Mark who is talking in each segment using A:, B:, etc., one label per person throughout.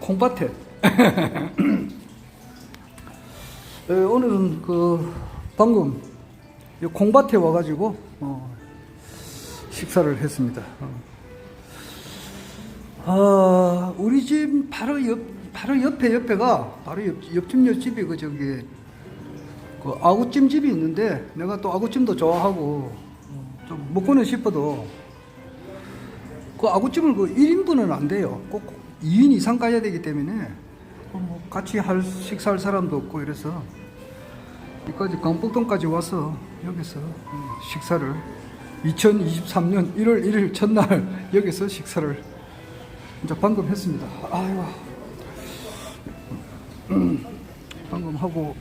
A: 콩밭에 오늘은 방금 콩밭에 와가지고 식사를 했습니다. 우리 집 바로 옆에가 바로 옆집 집이 그 아구찜 집이 있는데, 내가 또 아구찜도 좋아하고 좀 먹고는 싶어도 그 아구찜을 1인분은 안 돼요. 꼭 2인 이상 가야 되기 때문에 같이 식사할 사람도 없고, 이래서 여기까지 강북동까지 와서 여기서 식사를 2023년 1월 1일 첫날 여기서 식사를 이제 방금 했습니다. 아이고, 방금 하고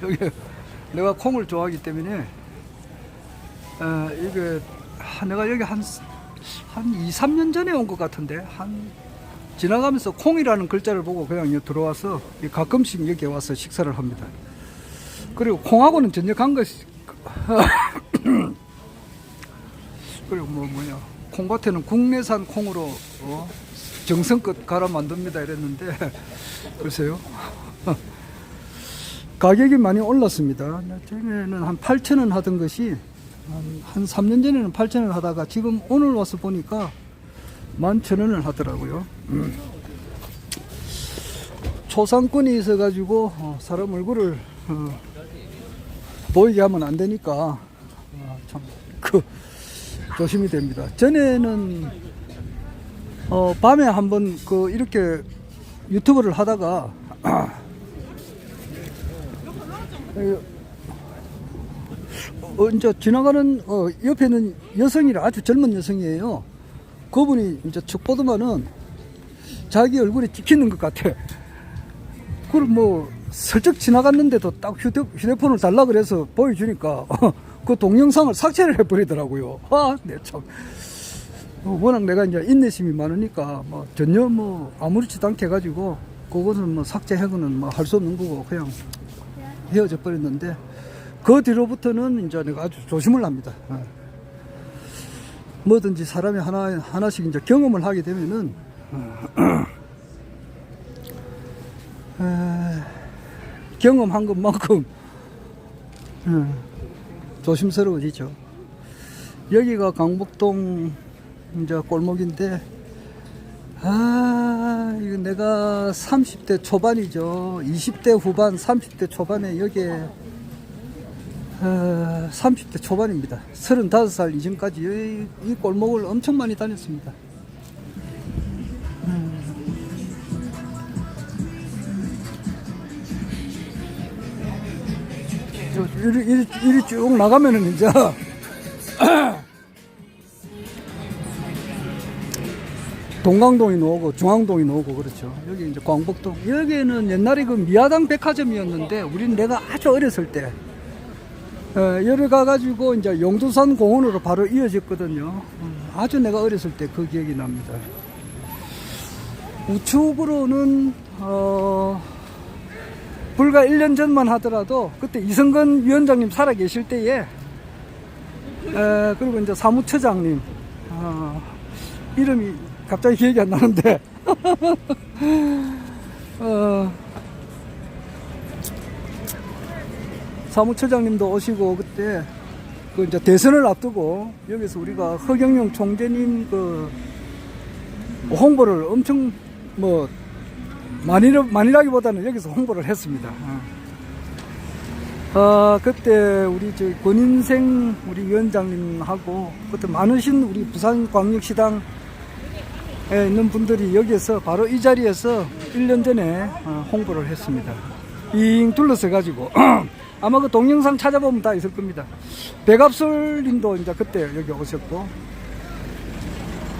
A: 여기 내가 콩을 좋아하기 때문에 이게 내가 여기 한 2, 3년 전에 온 것 같은데, 지나가면서 콩이라는 글자를 보고 그냥 여기 들어와서 가끔씩 여기 와서 식사를 합니다. 그리고 콩하고는 전혀 관계없이 그리고 콩밭에는 국내산 콩으로 정성껏 갈아 만듭니다 이랬는데, 글쎄요. 가격이 많이 올랐습니다. 전에는 한 8,000원 하던 것이 한 3년 전에는 8,000원 하다가 지금 오늘 와서 보니까 11,000원을 하더라고요. 초상권이 있어가지고 사람 얼굴을 보이게 하면 안 되니까 참 조심이 됩니다. 전에는 밤에 한번 이렇게 유튜브를 하다가 이제 지나가는 옆에는 여성이라 아주 젊은 여성이에요. 그분이 이제 척 보더만은 자기 얼굴이 찍히는 것 같아. 그걸 슬쩍 지나갔는데도 딱 휴대폰을 달라 그래서 보여주니까 그 동영상을 삭제를 해버리더라고요. 네, 참. 워낙 내가 이제 인내심이 많으니까 전혀 아무렇지도 않게 해가지고 그것은 삭제하고는 할 수 없는 거고 그냥 헤어져 버렸는데, 그 뒤로부터는 이제 내가 아주 조심을 합니다. 뭐든지 사람이 하나씩 이제 경험을 하게 되면은 경험한 것만큼 조심스러워지죠. 여기가 강북동 이제 골목인데, 이거 내가 30대 초반이죠. 20대 후반, 30대 초반에 여기에 30대 초반입니다. 35살 이전까지 이 골목을 엄청 많이 다녔습니다. 이리 쭉 나가면은 이제 동강동이 나오고 중앙동이 나오고 그렇죠. 여기 이제 광복동. 여기는 옛날에 미아당 백화점이었는데, 내가 아주 어렸을 때 여기 가가지고 이제 용두산 공원으로 바로 이어졌거든요. 아주 내가 어렸을 때 그 기억이 납니다. 우측으로는 불과 1년 전만 하더라도 그때 이성근 위원장님 살아 계실 때에 그리고 이제 사무처장님 이름이 갑자기 기억이 안 나는데 사무처장님도 오시고, 그때 이제 대선을 앞두고 여기서 우리가 허경영 총재님 홍보를 엄청 많이라기보다는 여기서 홍보를 했습니다. 그때 우리 권인생 우리 위원장님하고 그때 많으신 우리 부산광역시당에 있는 분들이 여기에서 바로 이 자리에서 1년 전에 홍보를 했습니다. 빙 둘러서 가지고 아마 그 동영상 찾아보면 다 있을 겁니다. 백압술 님도 이제 그때 여기 오셨고,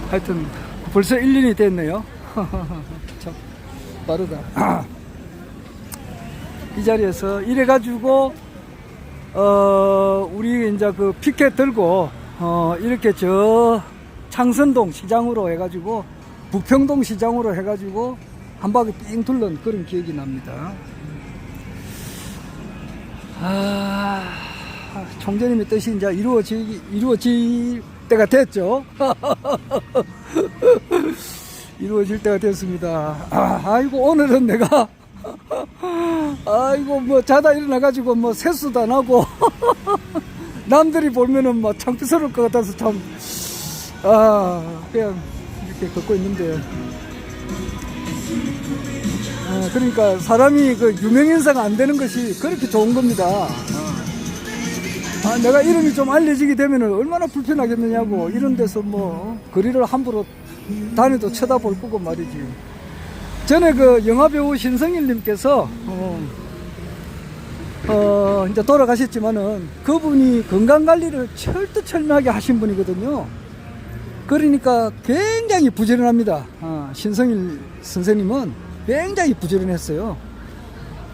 A: 하여튼 벌써 1년이 됐네요. 참 빠르다. 이 자리에서 이래가지고 우리 이제 피켓 들고 이렇게 창선동 시장으로 해가지고 북평동 시장으로 해가지고 한 바퀴 삥 둘른 그런 기억이 납니다. 총재님의 뜻이 이제 이루어질 때가 됐죠. 이루어질 때가 됐습니다. 아이고, 오늘은 내가, 아이고, 뭐, 자다 일어나가지고, 뭐, 세수도 안 하고, 남들이 보면은 뭐, 창피스러울 것 같아서 참, 그냥, 이렇게 걷고 있는데. 그러니까, 사람이 그 유명인사가 안 되는 것이 그렇게 좋은 겁니다. 내가 이름이 좀 알려지게 되면은 얼마나 불편하겠느냐고, 이런 데서 뭐, 거리를 함부로 다니도 쳐다볼 거고 말이지. 전에 그 영화배우 신성일님께서 이제 돌아가셨지만은 그분이 건강관리를 철두철미하게 하신 분이거든요. 그러니까 굉장히 부지런합니다. 신성일 선생님은 굉장히 부지런했어요.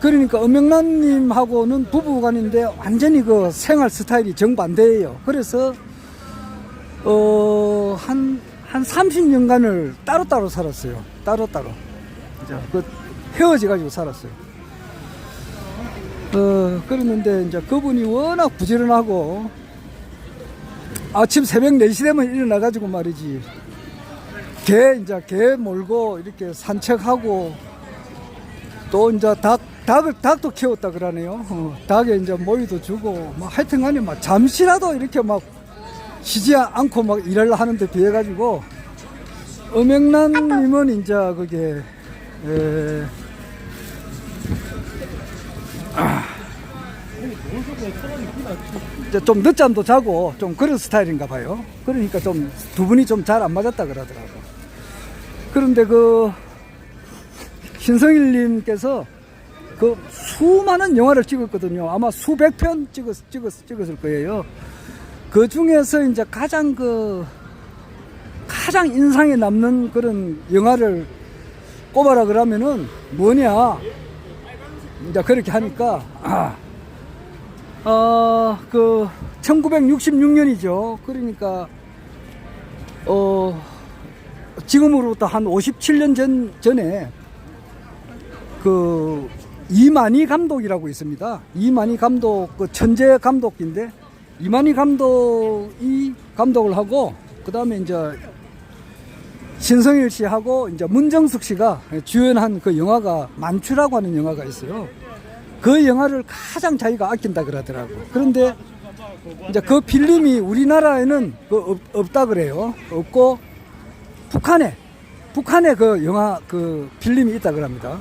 A: 그러니까 엄명란님하고는 부부간인데 완전히 그 생활 스타일이 정반대예요. 그래서 한 30년간을 따로따로 살았어요. 따로따로. 그 헤어져 가지고 살았어요. 그랬는데 이제 그분이 워낙 부지런하고 아침 새벽 4시 되면 일어나 가지고 말이지. 개 몰고 이렇게 산책하고 또 이제 닭도 키웠다 그러네요. 닭에 이제 모이도 주고 뭐 하여튼 간에 막 잠시라도 이렇게 막 쉬지 않고 막 일을 하는데 비해 가지고 엄영란님은 이제 그게 이제 좀 늦잠도 자고 좀 그런 스타일인가 봐요. 그러니까 좀 두 분이 좀 잘 안 맞았다 그러더라고. 그런데 그 신성일님께서 그 수많은 영화를 찍었거든요. 아마 수백 편 찍었을 거예요. 그 중에서 이제 가장 인상에 남는 그런 영화를 꼽아라 그러면은 뭐냐. 이제 그렇게 하니까, 1966년이죠. 그러니까, 지금으로부터 한 57년 전에 그 이만희 감독이라고 있습니다. 이만희 감독, 그 천재 감독인데, 이만희 감독이 감독을 하고, 그 다음에 이제 신성일 씨하고 이제 문정숙 씨가 주연한 그 영화가 만추라고 하는 영화가 있어요. 그 영화를 가장 자기가 아낀다 그러더라고. 그런데 이제 그 필름이 우리나라에는 없다 그래요. 없고 북한에 그 영화 그 필름이 있다 그럽니다.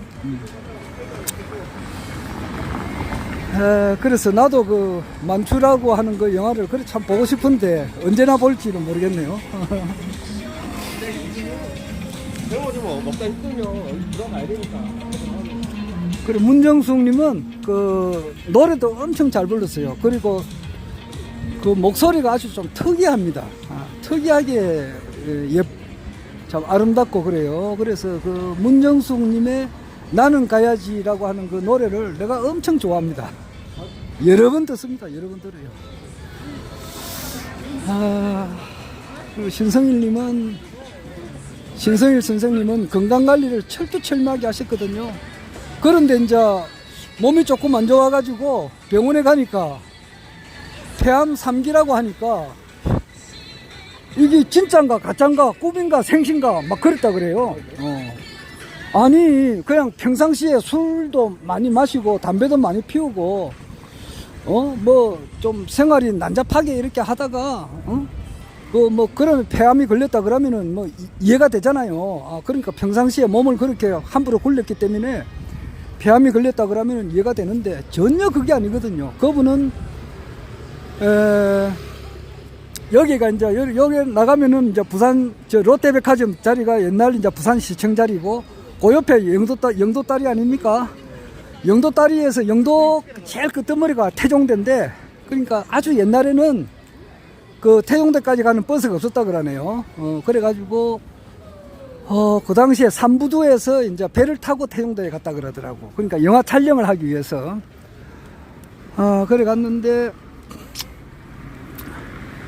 A: 그래서 나도 그 만추라고 하는 그 영화를 그래 참 보고 싶은데 언제나 볼지는 모르겠네요.
B: 뭐 먹다 힘들면 들어가야 되니까.
A: 그리고 문정숙님은 그 노래도 엄청 잘 불렀어요. 그리고 그 목소리가 아주 좀 특이합니다. 특이하게 참 아름답고 그래요. 그래서 그 문정숙님의 나는 가야지라고 하는 그 노래를 내가 엄청 좋아합니다. 여러 번 듣습니다. 여러 번 들어요. 그리고 신성일 선생님은 건강관리를 철두철미하게 하셨거든요. 그런데 이제 몸이 조금 안 좋아가지고 병원에 가니까 폐암 3기라고 하니까 이게 진짜인가 가짜인가 꿈인가 생신가 막 그랬다 그래요. 아니 그냥 평상시에 술도 많이 마시고 담배도 많이 피우고 뭐 좀 생활이 난잡하게 이렇게 하다가 뭐 그러면 폐암이 걸렸다 그러면은 뭐 이해가 되잖아요. 그러니까 평상시에 몸을 그렇게 함부로 굴렸기 때문에 폐암이 걸렸다 그러면은 이해가 되는데 전혀 그게 아니거든요. 그분은 여기가 이제 여기 나가면은 이제 부산 저 롯데백화점 자리가 옛날 이제 부산시청 자리고 그 옆에 영도다리 아닙니까? 영도다리에서 영도 제일 끝머리가 태종대인데 그러니까 아주 옛날에는 그 태종대까지 가는 버스가 없었다 그러네요. 그래가지고 그 당시에 삼부두에서 이제 배를 타고 태종대에 갔다 그러더라고. 그러니까 영화 촬영을 하기 위해서 그래 갔는데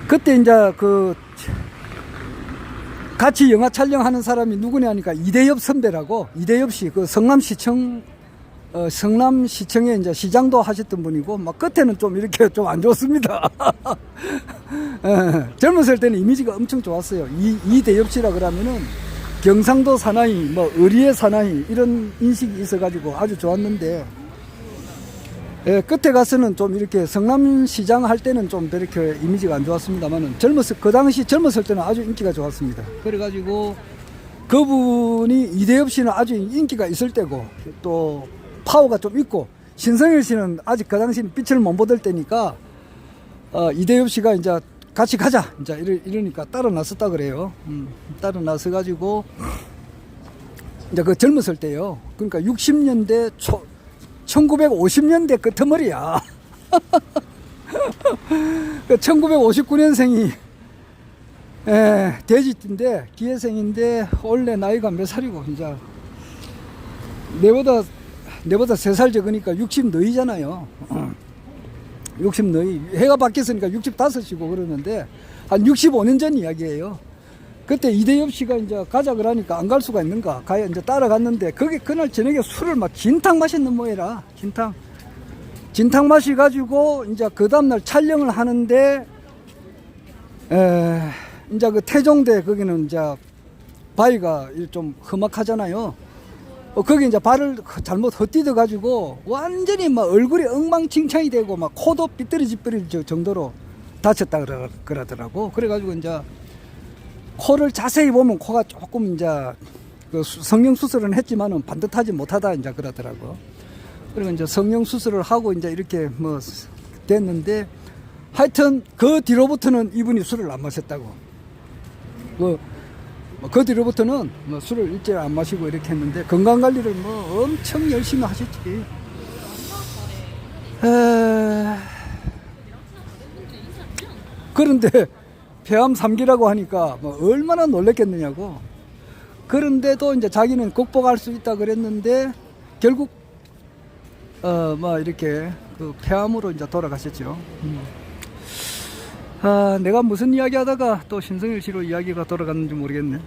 A: 그때 이제 그 같이 영화 촬영하는 사람이 누구냐 하니까 이대엽 선배라고. 이대엽 씨 그 성남시청 성남시청에 이제 시장도 하셨던 분이고, 막 끝에는 좀 이렇게 좀 안 좋습니다. 젊었을 때는 이미지가 엄청 좋았어요. 이대엽 씨라 그러면은 경상도 사나이, 뭐 의리의 사나이 이런 인식이 있어가지고 아주 좋았는데, 끝에 가서는 좀 이렇게 성남시장 할 때는 좀 이렇게 이미지가 안 좋았습니다만은 그 당시 젊었을 때는 아주 인기가 좋았습니다. 그래가지고 그분이 이대엽 씨는 아주 인기가 있을 때고 또 파워가 좀 있고, 신성일 씨는 아직 그 당시는 빛을 못 보던 때니까 이대엽 씨가 이제 같이 가자 이제 이러니까 따라 나섰다 그래요. 따라 나서 가지고 이제 그 젊었을 때요. 그러니까 60년대 1950년대 끝머리야. 그 1959년생이 돼지띠인데 기회생인데 원래 나이가 몇 살이고 이제 내보다 3살 적으니까 60 너이잖아요. 60 너이. 해가 바뀌었으니까 65이고 그러는데 한 65년 전 이야기예요. 그때 이대엽 씨가 이제 가자 그러니까 안 갈 수가 있는가. 가야 이제 따라갔는데 거기 그날 저녁에 술을 막 진탕 마셨는 모해라. 진탕 마셔가지고 이제 그 다음날 촬영을 하는데 이제 그 태종대 거기는 이제 바위가 좀 험악하잖아요. 거기 이제 발을 잘못 헛디뎌 가지고 완전히 막 얼굴이 엉망진창이 되고 막 코도 삐뚤어질 정도로 다쳤다 그러더라고. 그래가지고 이제 코를 자세히 보면 코가 조금 이제 그 성형 수술은 했지만은 반듯하지 못하다 이제 그러더라고. 그리고 이제 성형 수술을 하고 이제 이렇게 뭐 됐는데 하여튼 그 뒤로부터는 이분이 술을 안 마셨다고. 그 뒤로부터는 뭐 술을 일제히 안 마시고 이렇게 했는데 건강 관리를 뭐 엄청 열심히 하셨지. 그런데 폐암 3기라고 하니까 뭐 얼마나 놀랬겠느냐고. 그런데도 이제 자기는 극복할 수 있다 그랬는데 결국 뭐 이렇게 그 폐암으로 이제 돌아가셨죠. 내가 무슨 이야기 하다가 또 신성일 씨로 이야기가 돌아갔는지 모르겠네.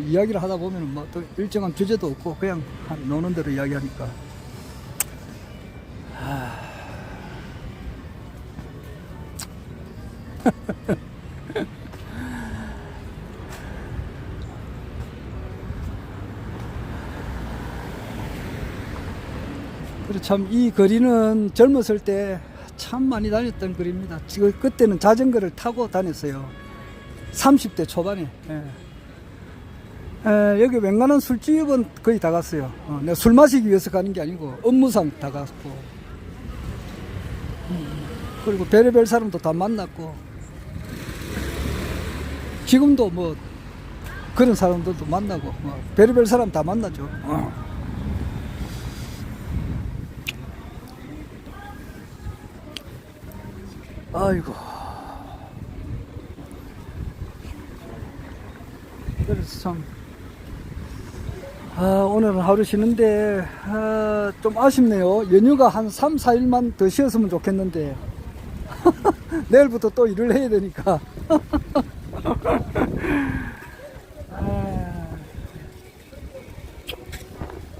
A: 이야기를 하다 보면 뭐 또 일정한 주제도 없고 그냥 노는 대로 이야기하니까. 그리고 참 이 거리는 젊었을 때 참 많이 다녔던 거리입니다. 지금 그때는 자전거를 타고 다녔어요. 30대 초반에. 여기 웬간한 술집은 거의 다 갔어요. 내가 술 마시기 위해서 가는 게 아니고 업무상 다 갔고. 그리고 별의별 사람도 다 만났고. 지금도 뭐 그런 사람들도 만나고 별의별 사람 다 만나죠. 아이고. 그래서 참 오늘은 하루 쉬는데 좀 아쉽네요. 연휴가 한 3, 4일만 더 쉬었으면 좋겠는데 내일부터 또 일을 해야 되니까.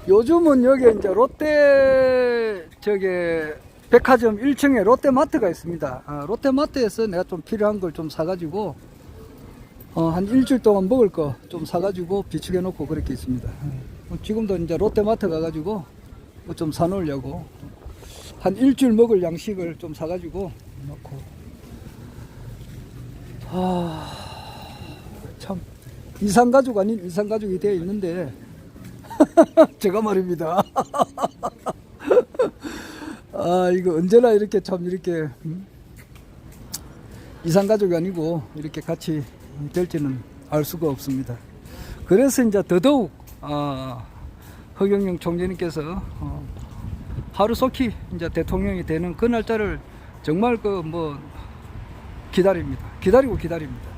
A: 요즘은 여기 이제 롯데 백화점 1층에 롯데마트가 있습니다. 롯데마트에서 내가 좀 필요한 걸 좀 사가지고 한 일주일 동안 먹을 거 좀 사가지고 비축해 놓고 그렇게 있습니다. 지금도 이제 롯데마트 가가지고 뭐 좀 사놓으려고 한 일주일 먹을 양식을 좀 사가지고 놓고. 참 이상가족 아닌 이상가족이 되어 있는데 제가 말입니다. 이거 언제나 이렇게 참 이렇게 이상가족이 아니고 이렇게 같이 될지는 알 수가 없습니다. 그래서 이제 더더욱 허경영 총재님께서 하루속히 이제 대통령이 되는 그 날짜를 정말 기다리고 기다립니다.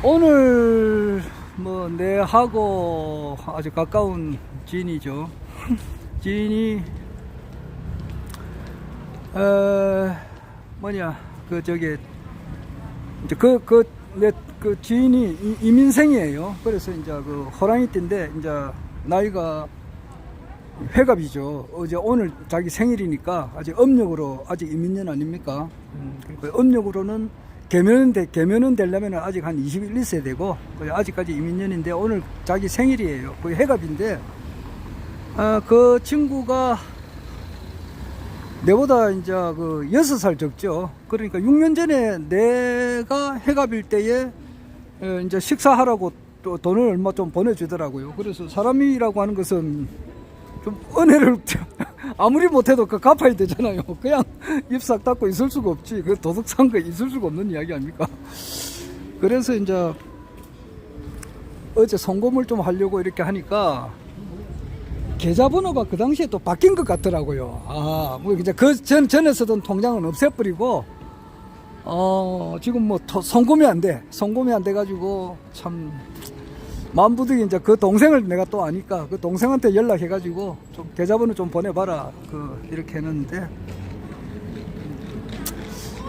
A: 오늘 뭐 내하고 아주 가까운 지인이죠. 지인이 그 지인이 이민생이에요. 그래서 이제 그 호랑이띠인데 이제 나이가 회갑이죠. 어제 오늘 자기 생일이니까 아직 음력으로 아직 이민년 아닙니까? 그러니까 음력으로는 개면은 되려면 아직 한 21, 2세 되고 아직까지 이민년인데 오늘 자기 생일이에요. 거의 회갑인데 그 친구가 내보다 이제 그 6살 적죠. 그러니까 6년 전에 내가 회갑일 때에 이제 식사하라고 또 돈을 얼마 좀 보내주더라고요. 그래서 사람이라고 하는 것은 좀 은혜를 아무리 못해도 그 갚아야 되잖아요. 그냥 입 싹 닫고 있을 수가 없지. 그 도덕상 거 있을 수가 없는 이야기 아닙니까? 그래서 이제 어제 송금을 좀 하려고 이렇게 하니까 계좌번호가 그 당시에 또 바뀐 것 같더라고요. 뭐 이제 그 전에 쓰던 통장은 없애버리고 지금 뭐 송금이 안 돼. 송금이 안 돼가지고 참 마음부득이 이제 그 동생을 내가 또 아니까 그 동생한테 연락해가지고 좀 계좌번호 좀 보내봐라. 이렇게 했는데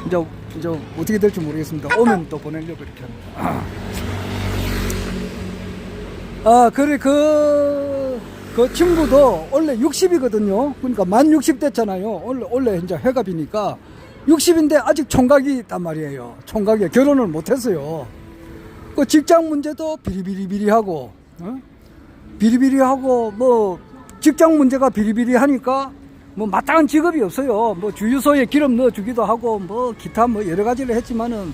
A: 이제 어떻게 될지 모르겠습니다. 오면 또 보내려고 이렇게 합니다. 그래 그 친구도 원래 60이거든요. 그러니까 만 60 됐잖아요. 원래 이제 회갑이니까 60인데 아직 총각이 있단 말이에요. 총각이 결혼을 못했어요. 그 직장 문제도 비리비리하고, 비리비리하고 뭐 직장 문제가 비리비리하니까 뭐 마땅한 직업이 없어요. 뭐 주유소에 기름 넣어주기도 하고 뭐 기타 뭐 여러 가지를 했지만은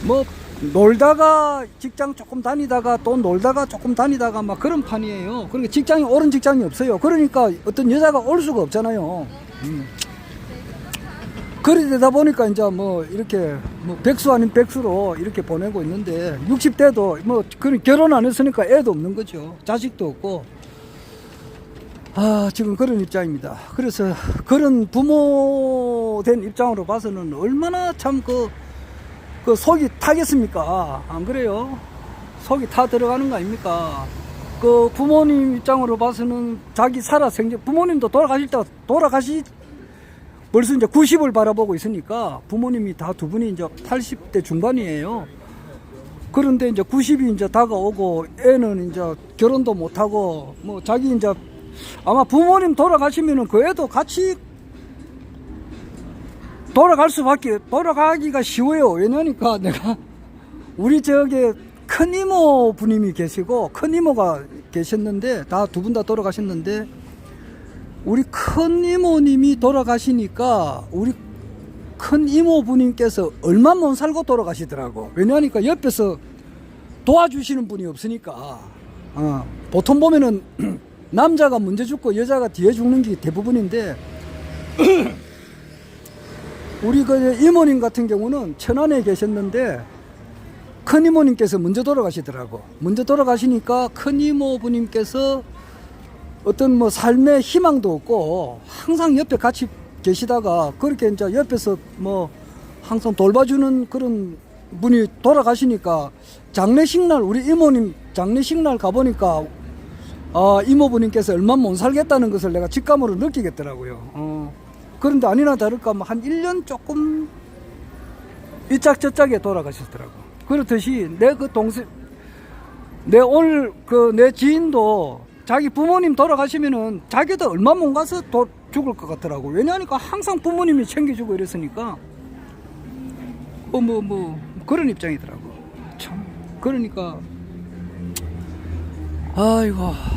A: 뭐 놀다가 직장 조금 다니다가 또 놀다가 조금 다니다가 막 그런 판이에요. 그러니까 직장이 옳은 직장이 없어요. 그러니까 어떤 여자가 올 수가 없잖아요. 그리 되다 보니까 이제 뭐 이렇게 뭐 백수 아닌 백수로 이렇게 보내고 있는데 60대도 뭐 결혼 안 했으니까 애도 없는 거죠. 자식도 없고 지금 그런 입장입니다. 그래서 그런 부모 된 입장으로 봐서는 얼마나 참 그 속이 타겠습니까? 안 그래요? 속이 타 들어가는 거 아닙니까? 그 부모님 입장으로 봐서는 자기 부모님도 벌써 이제 90을 바라보고 있으니까 부모님이 다 두 분이 이제 80대 중반이에요. 그런데 이제 90이 이제 다가오고 애는 이제 결혼도 못하고 뭐 자기 이제 아마 부모님 돌아가시면은 그 애도 같이 돌아가기가 쉬워요. 왜냐니까 내가 우리 큰 이모 부님이 계시고 큰 이모가 계셨는데 두 분 다 돌아가셨는데 우리 큰 이모님이 돌아가시니까 우리 큰 이모 부님께서 얼마 못 살고 돌아가시더라고. 왜냐니까 옆에서 도와주시는 분이 없으니까. 보통 보면은 남자가 먼저 죽고 여자가 뒤에 죽는 게 대부분인데 우리 그 이모님 같은 경우는 천안에 계셨는데 큰 이모님께서 먼저 돌아가시더라고. 먼저 돌아가시니까 큰 이모부님께서 어떤 뭐 삶의 희망도 없고 항상 옆에 같이 계시다가 그렇게 이제 옆에서 뭐 항상 돌봐주는 그런 분이 돌아가시니까 장례식날 우리 이모님 장례식날 가보니까 이모부님께서 얼마 못 살겠다는 것을 내가 직감으로 느끼겠더라고요. 그런데 아니나 다를까 한 1년 조금 이짝저짝에 돌아가셨더라고. 그렇듯이 내 지인도 자기 부모님 돌아가시면은 자기도 얼마 못 가서 죽을 것 같더라고. 왜냐하니까 항상 부모님이 챙겨주고 이랬으니까 그런 입장이더라고. 참 그러니까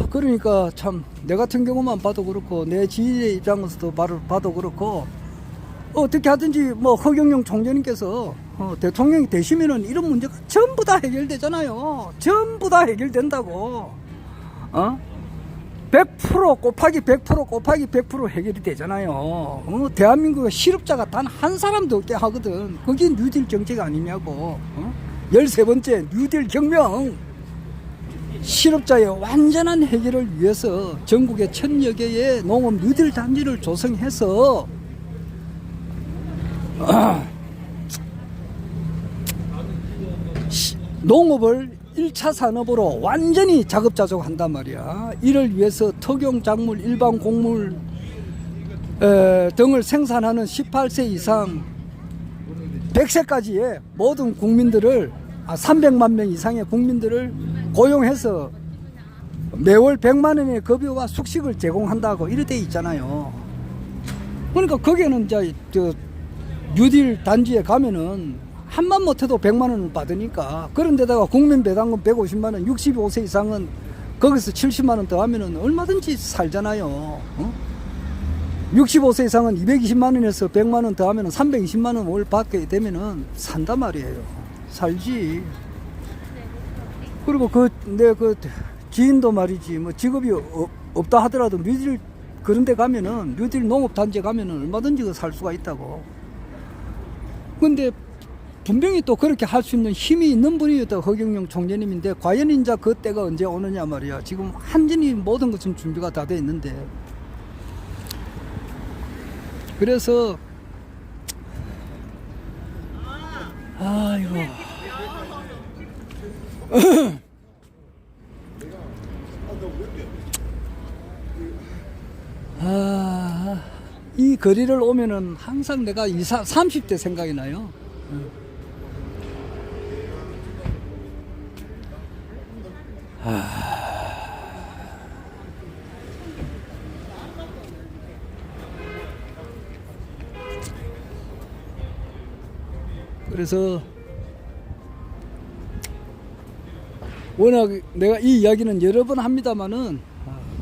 A: 그러니까 참 내 같은 경우만 봐도 그렇고 내 지인의 입장에서도 봐도 그렇고 어떻게 하든지 뭐 허경영 총재님께서 대통령이 되시면은 이런 문제가 전부 다 해결되잖아요. 전부 다 해결된다고. 100% 곱하기 100% 해결이 되잖아요. 대한민국의 실업자가 단 한 사람도 없게 하거든. 그게 뉴딜 정책 아니냐고. 13번째 뉴딜 혁명. 실업자의 완전한 해결을 위해서 전국에 1000여 개의 농업 뉴딜 단지를 조성해서 농업을 1차 산업으로 완전히 자급자족한단 말이야. 이를 위해서 특용 작물, 일반 곡물 등을 생산하는 18세 이상 100세까지의 모든 국민들을 300만 명 이상의 국민들을 고용해서 매월 100만 원의 급여와 숙식을 제공한다고 이래 돼 있잖아요. 그러니까 거기에는 이제 저 뉴딜 단지에 가면은 한만 못해도 100만 원을 받으니까, 그런 데다가 국민 배당금 150만 원, 65세 이상은 거기서 70만 원 더 하면은 얼마든지 살잖아요. 어? 65세 이상은 220만 원에서 100만 원 더 하면은 320만 원 월 받게 되면은 산단 말이에요. 살지. 그리고 내 지인도 말이지, 뭐 직업이 없다 하더라도 뉴딜 그런 데 가면은, 뉴딜 농업단지에 가면은 얼마든지 살 수가 있다고. 근데 분명히 또 그렇게 할 수 있는 힘이 있는 분이었다, 허경영 총재님인데, 과연 이제 그 때가 언제 오느냐 말이야. 지금 한진이 모든 것은 준비가 다 돼 있는데. 그래서 아이고 이 거리를 오면은 항상 내가 30대 생각이 나요. 그래서 워낙 내가 이 이야기는 여러 번 합니다만은,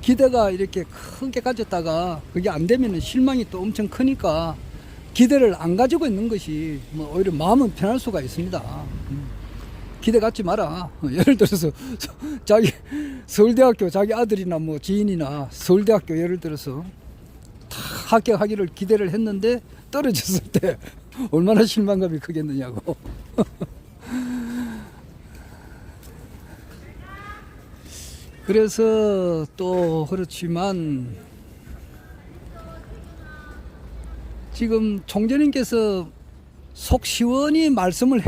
A: 기대가 이렇게 크게 가졌다가 그게 안 되면은 실망이 또 엄청 크니까 기대를 안 가지고 있는 것이 뭐 오히려 마음은 편할 수가 있습니다. 기대 갖지 마라. 예를 들어서 자기 서울대학교 자기 아들이나 뭐 지인이나 서울대학교 예를 들어서 다 합격하기를 기대를 했는데 떨어졌을 때 얼마나 실망감이 크겠느냐고. 그래서 또 그렇지만 지금 총재님께서 속 시원히 말씀을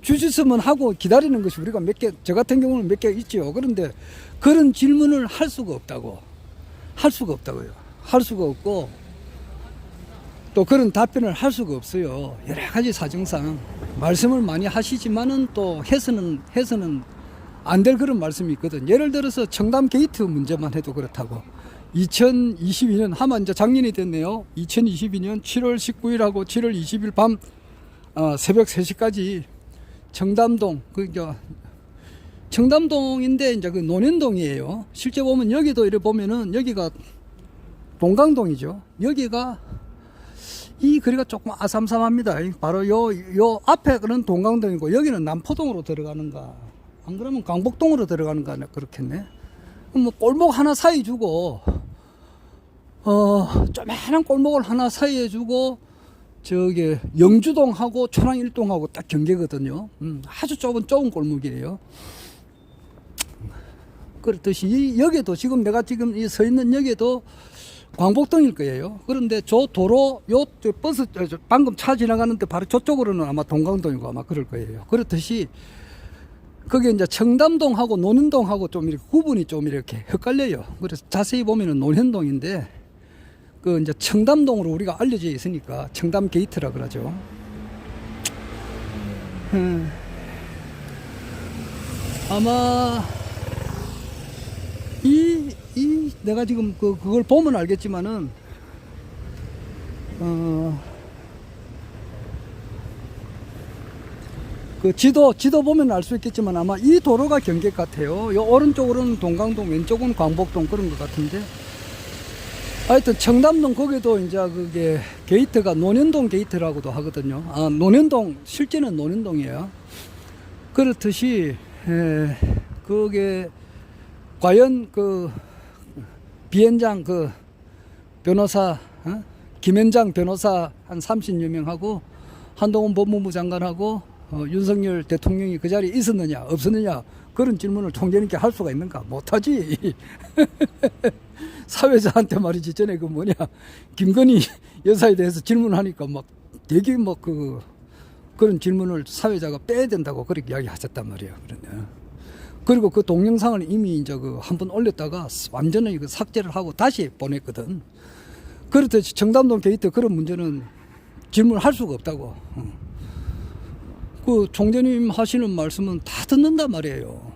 A: 주셨으면 하고 기다리는 것이 우리가 저 같은 경우는 몇 개 있죠. 그런데 그런 질문을 할 수가 없다고. 할 수가 없다고요. 할 수가 없고 또 그런 답변을 할 수가 없어요. 여러 가지 사정상 말씀을 많이 하시지만은 또 해서는 안 될 그런 말씀이 있거든. 예를 들어서 청담 게이트 문제만 해도 그렇다고. 2022년 하면 이제 작년이 됐네요. 2022년 7월 19일하고 7월 20일 밤 새벽 3시까지 청담동, 청담동인데 이제 그 논현동이에요. 실제 보면 여기도 이래 보면은 여기가 동강동이죠. 여기가 이 거리가 조금 아삼삼합니다. 바로 요 앞에는 동강동이고 여기는 남포동으로 들어가는가, 안 그러면 강북동으로 들어가는가 그렇겠네. 뭐 골목 하나 사이 주고 조그마한 골목을 하나 사이에 주고 저기 영주동하고 천왕 1동하고 딱 경계거든요. 아주 좁은 골목이에요. 그렇듯이 여기도 지금 내가 지금 서 있는 여기도 광복동일 거예요. 그런데 저 도로 저 버스 방금 차 지나가는데 바로 저쪽으로는 아마 동강동이고 아마 그럴 거예요. 그렇듯이 거기 이제 청담동하고 논현동하고 좀 이렇게 구분이 좀 이렇게 헷갈려요. 그래서 자세히 보면은 논현동인데 그 이제 청담동으로 우리가 알려져 있으니까 청담 게이트라 그러죠. 아마 내가 지금 그걸 보면 알겠지만은 그 지도 보면 알 수 있겠지만 아마 이 도로가 경계 같아요. 요 오른쪽으로는 동강동, 왼쪽은 광복동 그런 것 같은데. 하여튼 청담동 거기도 이제 그게 게이트가 논현동 게이트라고도 하거든요. 논현동, 실제는 논현동이에요. 그렇듯이, 그게 과연 그 비현장 그 변호사, 김현장 변호사 한 30여 명하고 한동훈 법무부 장관하고 윤석열 대통령이 그 자리에 있었느냐 없었느냐 그런 질문을 총재님께 할 수가 있는가? 못하지. 사회자한테 말이지. 전에 그 뭐냐 김건희 여사에 대해서 질문하니까 막 되게 막 그런 질문을 사회자가 빼야 된다고 그렇게 이야기하셨단 말이에요. 그러네. 그리고 그 동영상을 이미 이제 한 번 올렸다가 완전히 삭제를 하고 다시 보냈거든. 그렇듯이 청담동 게이트 그런 문제는 질문할 수가 없다고. 그 총재님 하시는 말씀은 다 듣는단 말이에요.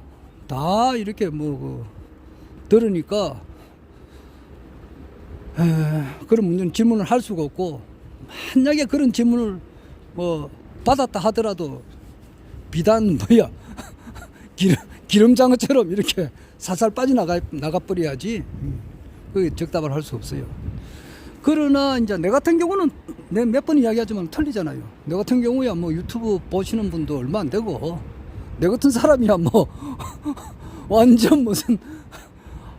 A: 다 이렇게 들으니까 그런 문제는 질문을 할 수가 없고, 만약에 그런 질문을 뭐 받았다 하더라도 비단 뭐야 기름장어처럼 이렇게 살살 빠져나가 버려야지 그 적답을 할 수 없어요. 그러나 이제 내 같은 경우는 내가 몇 번 이야기하지만 틀리잖아요. 내 같은 경우야 뭐 유튜브 보시는 분도 얼마 안 되고, 내 같은 사람이야 뭐 완전 무슨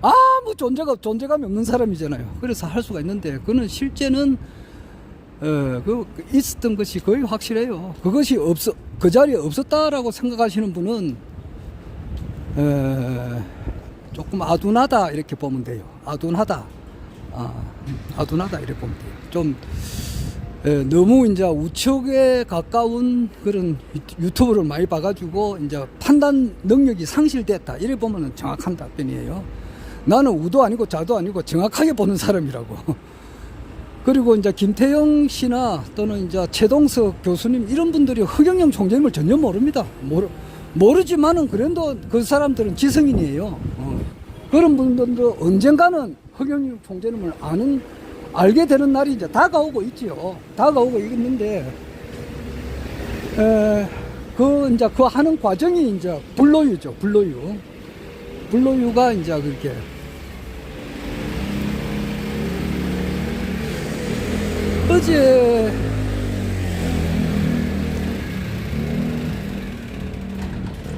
A: 아무 존재감이 없는 사람이잖아요. 그래서 할 수가 있는데, 그는 실제는 있었던 것이 거의 확실해요. 그것이 그 자리에 없었다라고 생각하시는 분은 조금 아둔하다 이렇게 보면 돼요. 아둔하다 이렇게 보면 돼요. 좀 너무 이제 우측에 가까운 그런 유튜브를 많이 봐가지고 이제 판단 능력이 상실됐다 이래 보면은 정확한 답변이에요. 나는 우도 아니고 좌도 아니고 정확하게 보는 사람이라고. 그리고 이제 김태형 씨나 또는 이제 최동석 교수님 이런 분들이 허경영 총재님을 전혀 모릅니다. 모르지만은 그래도 그 사람들은 지성인이에요. 그런 분들도 언젠가는 허경영 총재님을 알게 되는 날이 이제 다가오고 있지요. 다가오고 있는데, 이제 그 하는 과정이 이제 불로유죠. 불로유가 이제 그렇게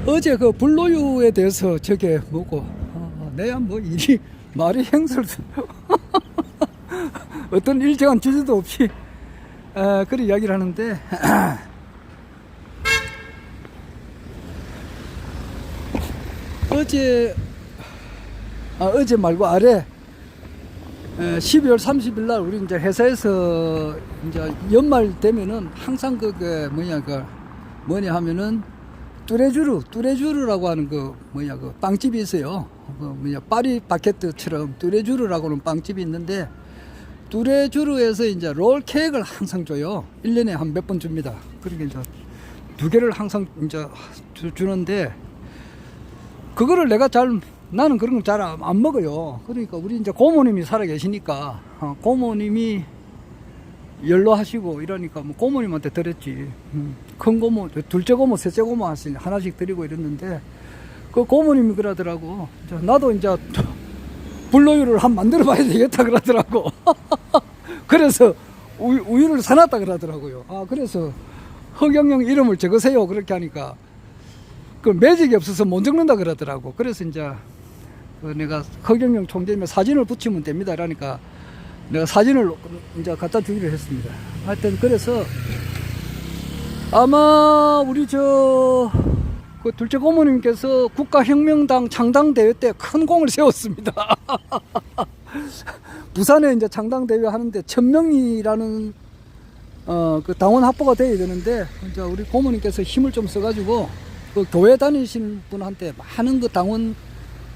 A: 어제 그 불로유에 대해서 저게 뭐고, 내가 뭐 말이 행설수 어떤 일정한 주제도 없이 그런 이야기를 하는데, 어제 말고 아래 12월 30일 날 우리 이제 회사에서 이제 연말 되면은 항상 그게 뭐냐 하면은 뚜레쥬르라고 하는 그 빵집이 있어요. 파리 바게트처럼 뚜레쥬르라고는 빵집이 있는데, 뚜레쥬르에서 이제 롤 케이크를 항상 줘요. 1년에 한 몇 번 줍니다. 그러니까 이제 2개를 항상 이제 주는데, 그거를 나는 그런 거 잘 안 먹어요. 그러니까 우리 이제 고모님이 살아 계시니까, 고모님이 연로하시고 이러니까 뭐 고모님한테 드렸지. 큰 고모, 둘째 고모, 셋째 고모 하나씩 드리고 이랬는데, 그 고모님이 그러더라고. 나도 이제 불로유를 한번 만들어 봐야 되겠다 그러더라고. 그래서 우유를 사놨다 그러더라고요. 그래서 허경영 이름을 적으세요 그렇게 하니까 그 매직이 없어서 못 적는다 그러더라고. 그래서 이제 내가 허경영 총재님의 사진을 붙이면 됩니다 그러니까 내가 사진을 이제 갖다 주기로 했습니다. 하여튼 그래서 아마 우리 그 둘째 고모님께서 국가혁명당 창당대회 때 큰 공을 세웠습니다. 부산에 이제 창당대회 하는데 1000명이라는 그 당원 확보가 돼야 되는데, 이제 우리 고모님께서 힘을 좀 써가지고 그 교회 다니시는 분한테 많은 그 당원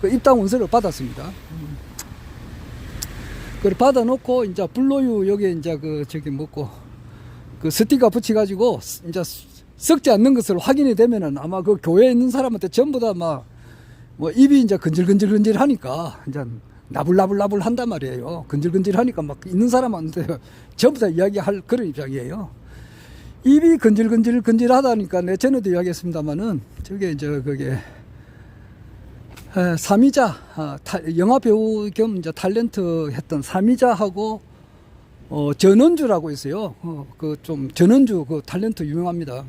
A: 그 입당 원서를 받았습니다. 그걸 받아놓고 이제 불로유 여기에 이제 그 스티커 붙여가지고 이제 썩지 않는 것을 확인이 되면은 아마 그 교회에 있는 사람한테 전부 다 뭐 입이 이제 근질근질 하니까 이제 나불나불 한단 말이에요. 근질근질 하니까 막 있는 사람한테 전부 다 이야기할 그런 입장이에요. 입이 근질근질 하다니까 내 전에도 이야기했습니다만은 저게 이제 그게 삼이자 영화 배우 겸 이제 탤런트 했던 삼이자하고 전원주라고 있어요. 그 좀 전원주 그 탤런트 유명합니다.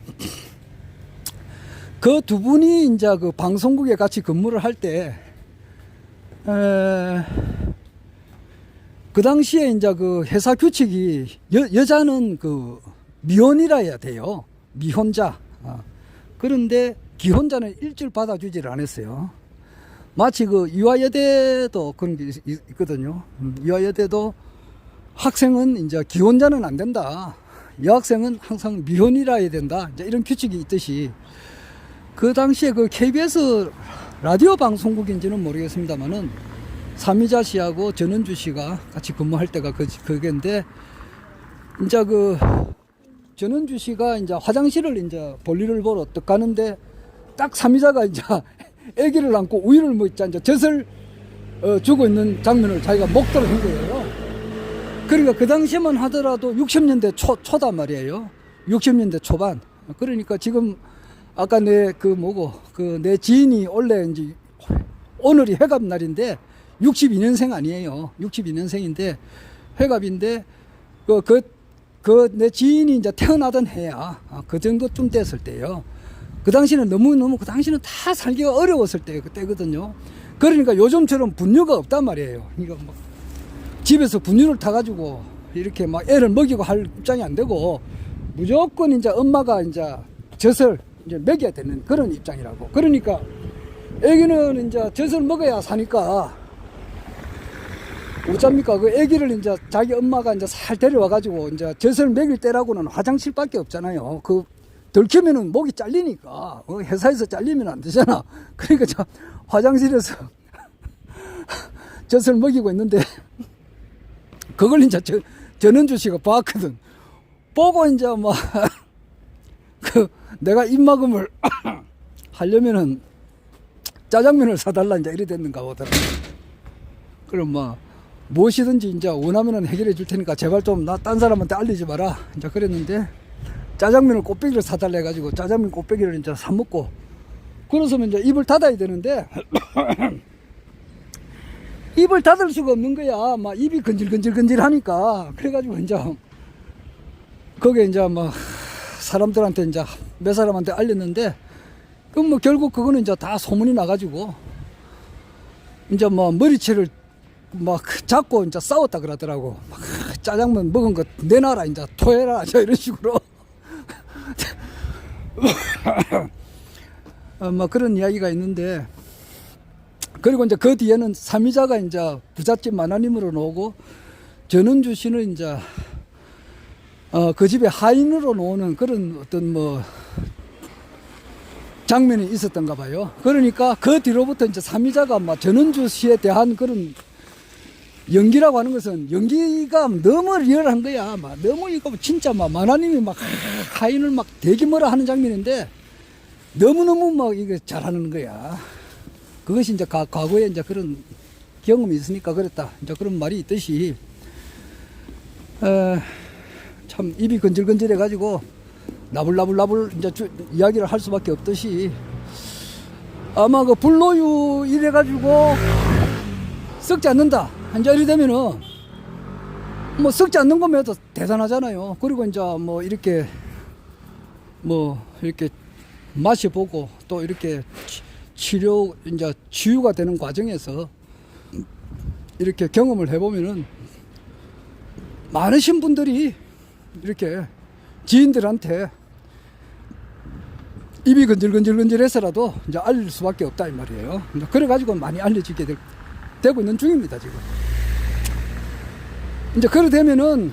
A: 그 두 분이 이제 그 방송국에 같이 근무를 할 때, 그 당시에 이제 그 회사 규칙이 여자는 그 미혼이라 해야 돼요. 미혼자. 그런데 기혼자는 일절 받아주지를 않았어요. 마치 그 이화여대도 그런 게 있거든요. 이화여대도 학생은 이제 기혼자는 안 된다. 여학생은 항상 미혼이라 해야 된다. 이제 이런 규칙이 있듯이, 그 당시에 그 KBS 라디오 방송국인지는 모르겠습니다만은 삼이자 씨하고 전은주 씨가 같이 근무할 때가 그게인데, 이제 그 전은주 씨가 이제 화장실을 이제 볼일을 보러 딱 가는데 딱 삼이자가 이제 아기를 안고 우유를 이제 젖을 주고 있는 장면을 자기가 목도를 한 거예요. 그러니까 그 당시만 하더라도 60년대 초단 말이에요. 60년대 초반. 그러니까 지금 아까 내 내 지인이 원래 이제 오늘이 회갑 날인데 62년생 아니에요. 62년생인데 회갑인데 내 지인이 이제 태어나던 해야 그 정도쯤 됐을 때요. 그 당시는 너무 그 당시는 다 살기가 어려웠을 그때거든요. 그러니까 요즘처럼 분유가 없단 말이에요. 그러니까 막 집에서 분유를 타가지고 이렇게 막 애를 먹이고 할 입장이 안 되고 무조건 이제 엄마가 이제 젖을 이제 먹여야 되는 그런 입장이라고. 그러니까 애기는 이제 젖을 먹어야 사니까 어쩝니까? 그 애기를 이제 자기 엄마가 이제 살 데려와가지고 이제 젖을 먹일 때라고는 화장실밖에 없잖아요. 들키면은 목이 잘리니까 회사에서 잘리면 안 되잖아. 그러니까 저 화장실에서 젖을 먹이고 있는데 그걸 이제 전은주 씨가 봤거든. 보고 이제 막 내가 입막음을 하려면은 짜장면을 사달라 이제 이래 됐는가 보더라고. 그럼 뭐 무엇이든지 이제 원하면은 해결해 줄 테니까 제발 좀 나 딴 사람한테 알리지 마라 이제 그랬는데 짜장면을 꽃배기를 사달라 해가지고 짜장면 꽃배기를 이제 사 먹고 그러서면 이제 입을 닫아야 되는데 입을 닫을 수가 없는 거야. 막 입이 건질건질 하니까 그래가지고 이제 거기에 이제 막 사람들한테 이제 몇 사람한테 알렸는데 그럼 뭐 결국 그거는 이제 다 소문이 나가지고 이제 뭐 머리채를 막 잡고 이제 싸웠다 그러더라고. 막 짜장면 먹은 거 내놔라 이제 토해라 이제 이런 식으로 막 그런 이야기가 있는데 그리고 이제 그 뒤에는 삼위자가 이제 부잣집 마나님으로 나오고 전은주 씨는 이제 그 집에 하인으로 나오는 그런 어떤 뭐 장면이 있었던가 봐요. 그러니까 그 뒤로부터 이제 삼위자가 막 전은주 씨에 대한 그런 연기라고 하는 것은 연기가 너무 리얼한 거야. 막 너무 이거 진짜 막 마나님이 막 하인을 막 되게 뭐라 하는 장면인데 너무너무 막 이거 잘하는 거야. 그것이 이제 과거에 이제 그런 경험이 있으니까 그랬다. 이제 그런 말이 있듯이 참 입이 건질건질해 가지고 나불나불 이제 이야기를 할 수밖에 없듯이 아마 그 불로유 이래 가지고 썩지 않는다. 이제 이래 되면은 뭐 썩지 않는 거면 더 대단하잖아요. 그리고 이제 뭐 이렇게 마셔보고 또 이렇게 치료 이제 치유가 되는 과정에서 이렇게 경험을 해보면은 많으신 분들이 이렇게 지인들한테 입이 건질건질해서라도 이제 알릴 수밖에 없다 이 말이에요. 그래가지고 많이 알려지게 되고 있는 중입니다 지금. 이제 그래 되면은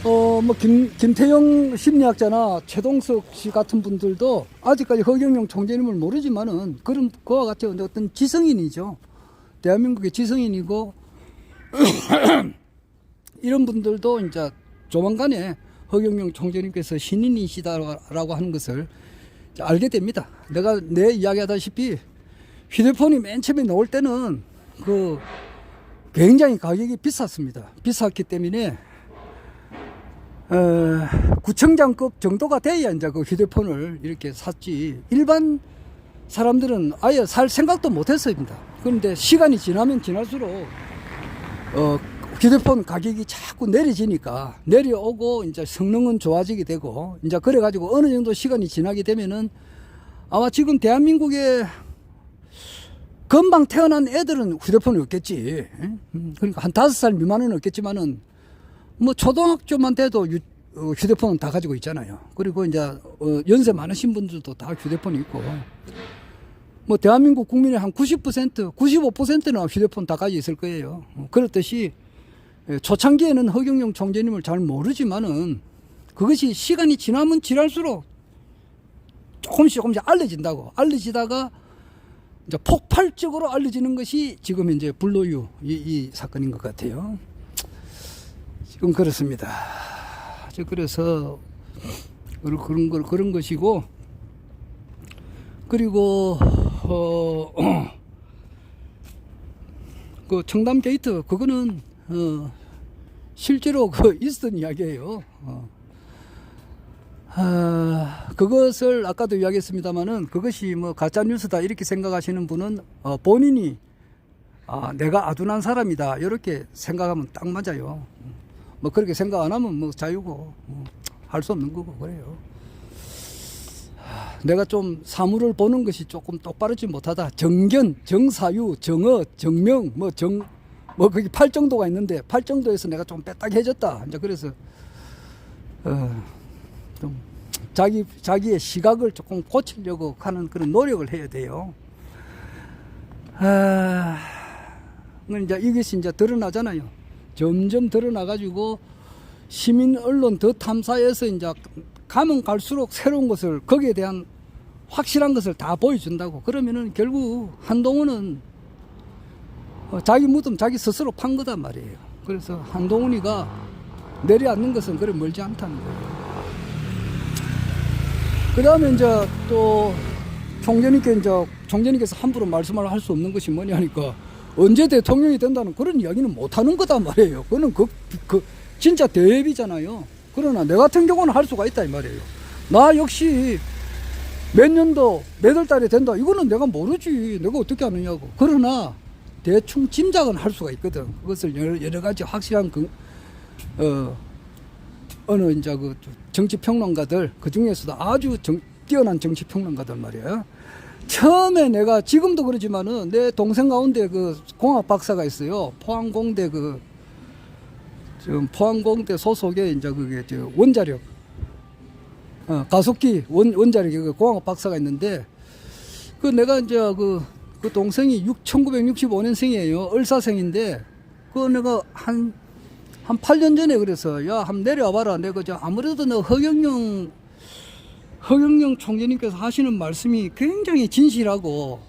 A: 뭐 김태영 심리학자나 최동석 씨 같은 분들도 아직까지 허경영 총재님을 모르지만은 그와 같이 어떤 지성인이죠. 대한민국의 지성인이고 이런 분들도 이제 조만간에 허경영 총재님께서 신인이시다라고 하는 것을 알게 됩니다. 내 이야기하다시피 휴대폰이 맨 처음에 나올 때는 굉장히 가격이 비쌌습니다. 비쌌기 때문에 구청장급 정도가 돼야 이제 그 휴대폰을 이렇게 샀지 일반 사람들은 아예 살 생각도 못 했습니다. 그런데 시간이 지나면 지날수록 휴대폰 가격이 자꾸 내려오고 이제 성능은 좋아지게 되고 이제 그래가지고 어느 정도 시간이 지나게 되면은 아마 지금 대한민국에 금방 태어난 애들은 휴대폰이 없겠지. 그러니까 한 5살 미만은 없겠지만은 뭐 초등학교만 돼도 휴대폰은 다 가지고 있잖아요. 그리고 이제 연세 많으신 분들도 다 휴대폰이 있고 뭐 대한민국 국민의 한 90%, 95%는 휴대폰 다 가지고 있을 거예요. 그렇듯이 초창기에는 허경영 총재님을 잘 모르지만은 그것이 시간이 지나면 지날수록 조금씩 알려진다고. 알려지다가 이제 폭발적으로 알려지는 것이 지금 이제 불로유 이 사건인 것 같아요. 지금 그렇습니다. 그래서 그런 것이고 그리고 그 청담 게이트 그거는 실제로 그 있었던 이야기예요. 그것을 아까도 이야기했습니다만은 그것이 뭐 가짜 뉴스다 이렇게 생각하시는 분은 본인이 내가 아둔한 사람이다 이렇게 생각하면 딱 맞아요. 뭐 그렇게 생각 안 하면 뭐 자유고 할 수 없는 거고 그래요. 내가 좀 사물을 보는 것이 조금 똑바르지 못하다. 정견, 정사유, 정어, 정명, 뭐 거기 8정도가 있는데 8정도에서 내가 좀 빼딱해졌다. 이제 그래서 좀 자기의 시각을 조금 고치려고 하는 그런 노력을 해야 돼요. 이제 이것이 이제 드러나잖아요. 점점 드러나가지고 시민 언론 더 탐사해서 이제 가면 갈수록 새로운 것을 거기에 대한 확실한 것을 다 보여준다고. 그러면은 결국 한동훈은 자기 무덤 자기 스스로 판 거단 말이에요. 그래서 한동훈이가 내려앉는 것은 그리 멀지 않다는 거예요. 그 다음에 이제 또 총재님께서 함부로 말씀을 할 수 없는 것이 뭐냐니까 언제 대통령이 된다는 그런 이야기는 못 하는 거단 말이에요. 그거는 진짜 대회비잖아요. 그러나 내 같은 경우는 할 수가 있다 이 말이에요. 나 역시 몇 년도 몇 월 달에 된다 이거는 내가 모르지. 내가 어떻게 아느냐고. 그러나 대충 짐작은 할 수가 있거든. 그것을 여러 가지 확실한 어느 이제 그 정치평론가들 그 중에서도 아주 뛰어난 정치평론가들 말이에요. 처음에 내가 지금도 그러지만은 내 동생 가운데 그 공학 박사가 있어요. 포항공대 지금 포항공대 소속의 이제 그게 원자력 가속기 원자력의 그 공학 박사가 있는데 그 내가 이제 그 동생이 1965년생이에요. 을사생인데 그 내가 한 8년 전에 그래서 야 한번 내려와봐라. 내가 아무래도 너 허경영 총재님께서 하시는 말씀이 굉장히 진실하고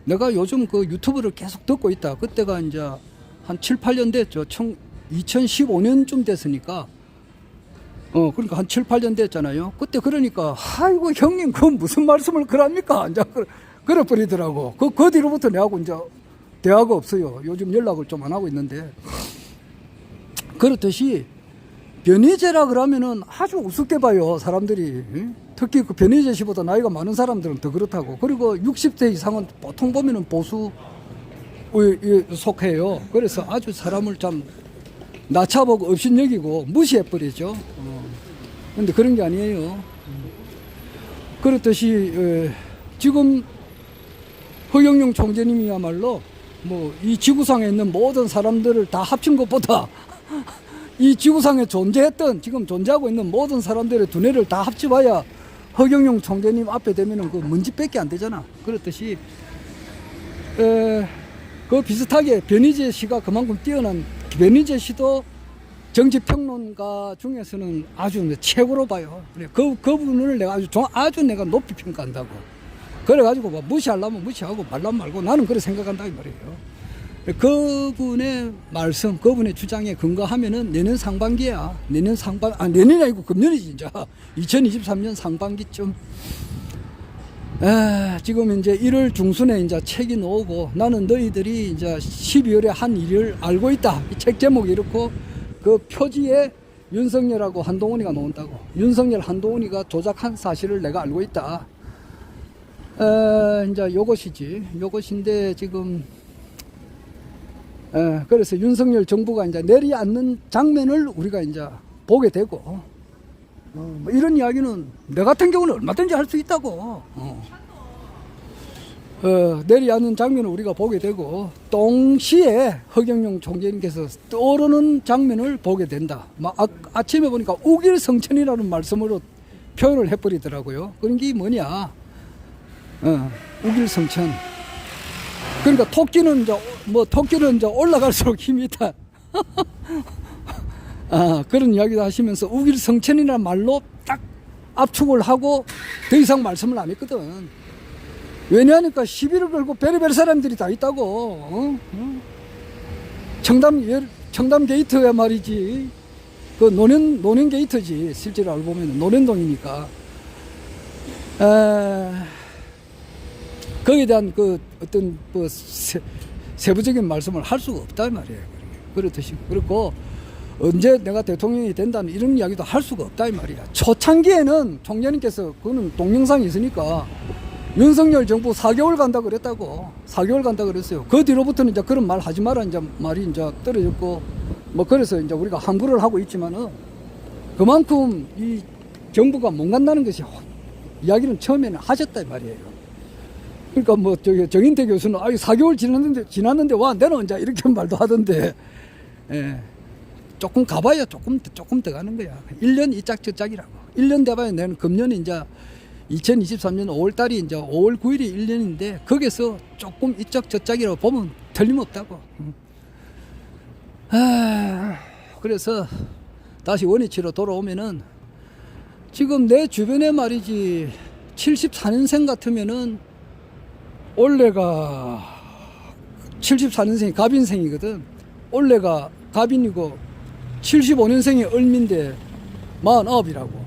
A: 내가 요즘 그 유튜브를 계속 듣고 있다. 그때가 이제 한 7, 8년 됐죠. 2015년쯤 됐으니까 그러니까 한 7, 8년 됐잖아요. 그때 그러니까 아이고 형님 그 무슨 말씀을 그럽니까? 이제 그래버리더라고. 그 뒤로부터 내하고 이제 대화가 없어요. 요즘 연락을 좀 안 하고 있는데 그렇듯이 변희재라 그러면은 아주 우습게 봐요 사람들이. 특히 그 변희재 씨보다 나이가 많은 사람들은 더 그렇다고. 그리고 60대 이상은 보통 보면은 보수에 속해요. 그래서 아주 사람을 참 낮춰보고 업신여기고 무시해버리죠. 근데 그런 게 아니에요. 그렇듯이 지금 허경영 총재님이야말로 뭐 이 지구상에 있는 모든 사람들을 다 합친 것보다 이 지구상에 지금 존재하고 있는 모든 사람들의 두뇌를 다 합쳐봐야 허경영 총재님 앞에 되면은 그 먼지밖에 안 되잖아. 그렇듯이 그 비슷하게 변희재 씨가 그만큼 뛰어난 변희재 씨도 정치평론가 중에서는 아주 최고로 봐요. 그래 그분을 내가 아주 내가 높이 평가한다고. 그래가지고 뭐 무시하려면 무시하고 말라면 말고 나는 그렇게 생각한다 이 말이에요. 그분의 말씀, 그분의 주장에 근거하면은 내년 상반기야. 내년이 아니고 금년이지, 진짜. 2023년 상반기쯤. 지금 이제 1월 중순에 이제 책이 나오고 나는 너희들이 이제 12월에 한 일을 알고 있다. 이 책 제목이 이렇고 그 표지에 윤석열하고 한동훈이가 나온다고. 윤석열, 한동훈이가 조작한 사실을 내가 알고 있다. 이제 요것인데 지금 그래서 윤석열 정부가 이제 내려앉는 장면을 우리가 이제 보게 되고, 뭐 이런 이야기는 내 같은 경우는 얼마든지 할 수 있다고. 내려앉는 장면을 우리가 보게 되고, 동시에 허경영 총재님께서 떠오르는 장면을 보게 된다. 아침에 보니까 우길성천이라는 말씀으로 표현을 해버리더라고요. 그런 게 뭐냐? 우길성천. 그러니까 토끼는 이제 올라갈수록 힘이 있다. 그런 이야기도 하시면서 우길성천이라는 말로 딱 압축을 하고 더 이상 말씀을 안 했거든. 왜냐하니까 시비를 걸고 별의별 사람들이 다 있다고. 청담 게이트야 말이지. 그 노년 게이트지. 실제로 알고 보면 노년동이니까. 거기에 대한 그 어떤 뭐 세부적인 말씀을 할 수가 없다 말이에요. 그렇듯이 그렇고 언제 내가 대통령이 된다는 이런 이야기도 할 수가 없다 이 말이야. 초창기에는 총재님께서 그거는 동영상이 있으니까 윤석열 정부 4개월 간다 그랬다고. 4개월 간다 그랬어요. 그 뒤로부터는 이제 그런 말 하지 마라 이제 말이 이제 떨어졌고 뭐 그래서 이제 우리가 함부를 하고 있지만은 그만큼 이 정부가 못 간다는 것이 이야기는 처음에는 하셨다 이 말이에요. 그러니까 뭐 저기 정인태 교수는 4개월 지났는데 와 내는 언제 이렇게 말도 하던데. 예. 조금 가봐야 조금 더 가는 거야. 1년 이짝저짝이라고. 1년 돼봐야 내는 금년 이제 2023년 5월달이 이제 5월 9일이 1년인데 거기서 조금 이짝저짝이라고 보면 틀림없다고. 그래서 다시 원위치로 돌아오면은 지금 내 주변에 말이지 74년생 같으면은 올해가 74년생이 갑인생이거든. 올해가 갑인이고 75년생이 을민데 49이라고.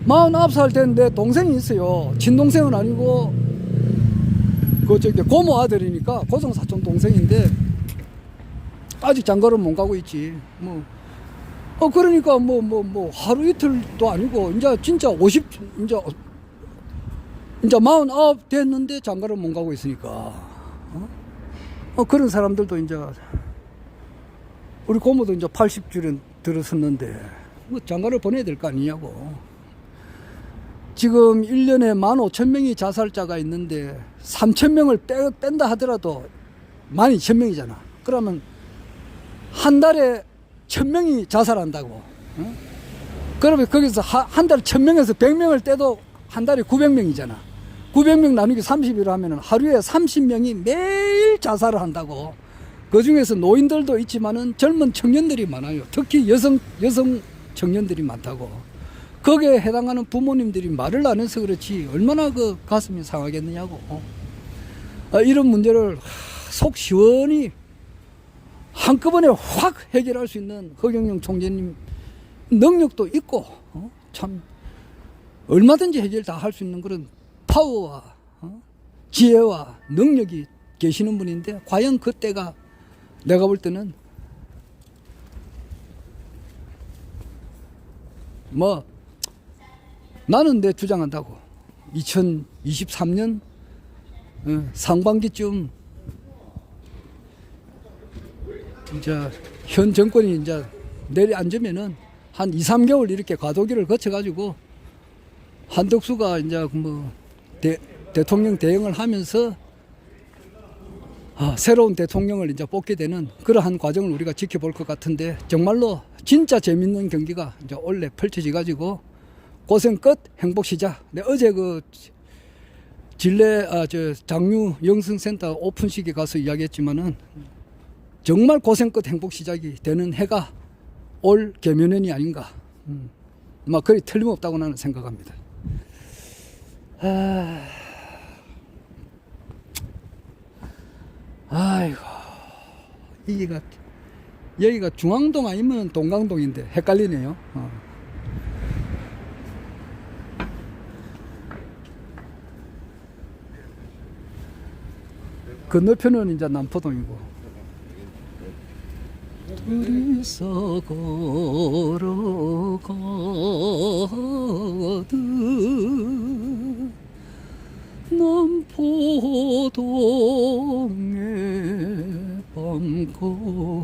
A: 49살 된 내 동생이 있어요. 친동생은 아니고 그 저기 고모 아들이니까 고정사촌 동생인데 아직 장가를 못 가고 있지. 뭐 그러니까 뭐 하루 이틀도 아니고 이제 진짜 49 됐는데 장가를 못 가고 있으니까 그런 사람들도 이제 우리 고모도 이제 80줄에 들어섰는데 뭐 장가를 보내야 될 거 아니냐고. 지금 1년에 15,000명이 자살자가 있는데 3,000명을 뺀다 하더라도 12,000명이잖아. 그러면 한 달에 1,000명이 자살한다고. 그러면 거기서 한 달에 1,000명에서 100명을 떼도 한 달에 900명이잖아. 900명 나누기 30이라 하면 하루에 30명이 매일 자살을 한다고. 그 중에서 노인들도 있지만은 젊은 청년들이 많아요. 특히 여성 청년들이 많다고. 거기에 해당하는 부모님들이 말을 안 해서 그렇지 얼마나 그 가슴이 상하겠느냐고. 이런 문제를 속 시원히 한꺼번에 확 해결할 수 있는 허경영 총재님 능력도 있고 참 얼마든지 해결 다 할 수 있는 그런 파워와 지혜와 능력이 계시는 분인데 과연 그때가 내가 볼 때는 뭐 나는 내 주장한다고 2023년 상반기쯤 이제 현 정권이 이제 내려앉으면은 한 2, 3개월 이렇게 과도기를 거쳐가지고 한덕수가 이제 뭐 대통령 대행을 하면서 새로운 대통령을 이제 뽑게 되는 그러한 과정을 우리가 지켜볼 것 같은데 정말로 진짜 재밌는 경기가 이제 원래 펼쳐져 가지고 고생 끝 행복 시작. 내가 어제 그 진례 장류 영승센터 오픈식에 가서 이야기했지만은 정말 고생 끝 행복 시작이 되는 해가 올 개면연이 아닌가. 막 그리 틀림없다고 나는 생각합니다. 아이고, 여기가 중앙동 아니면 동강동인데 헷갈리네요. 건너편은 이제 남포동이고. 둘이서 걸어가듯 남포동의 밤거리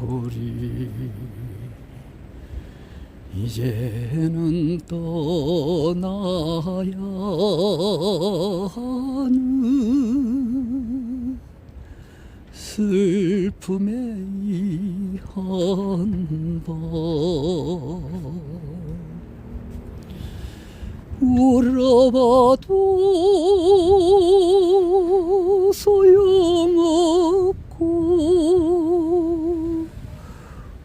A: 이제는 떠나야 하는 슬픔의 이 한밤 울어봐도 소용없고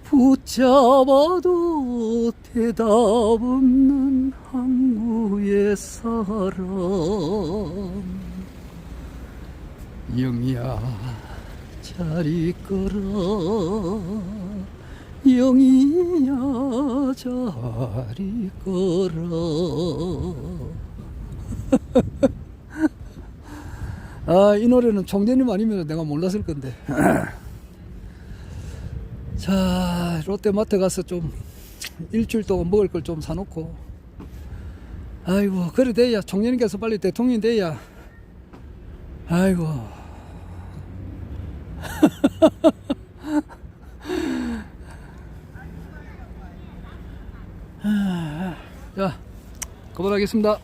A: 붙잡아도 대답 없는 항구의 사람 영이야 잘 있거라 영이야 잘 있거라 아, 이 노래는 총재님 아니면 내가 몰랐을 건데. 자, 롯데마트 가서 좀 일주일 동안 먹을 걸 좀 사놓고. 아이고, 그래 돼야 총재님께서 빨리 대통령이 돼야. 아이고. 자, 그만하겠습니다.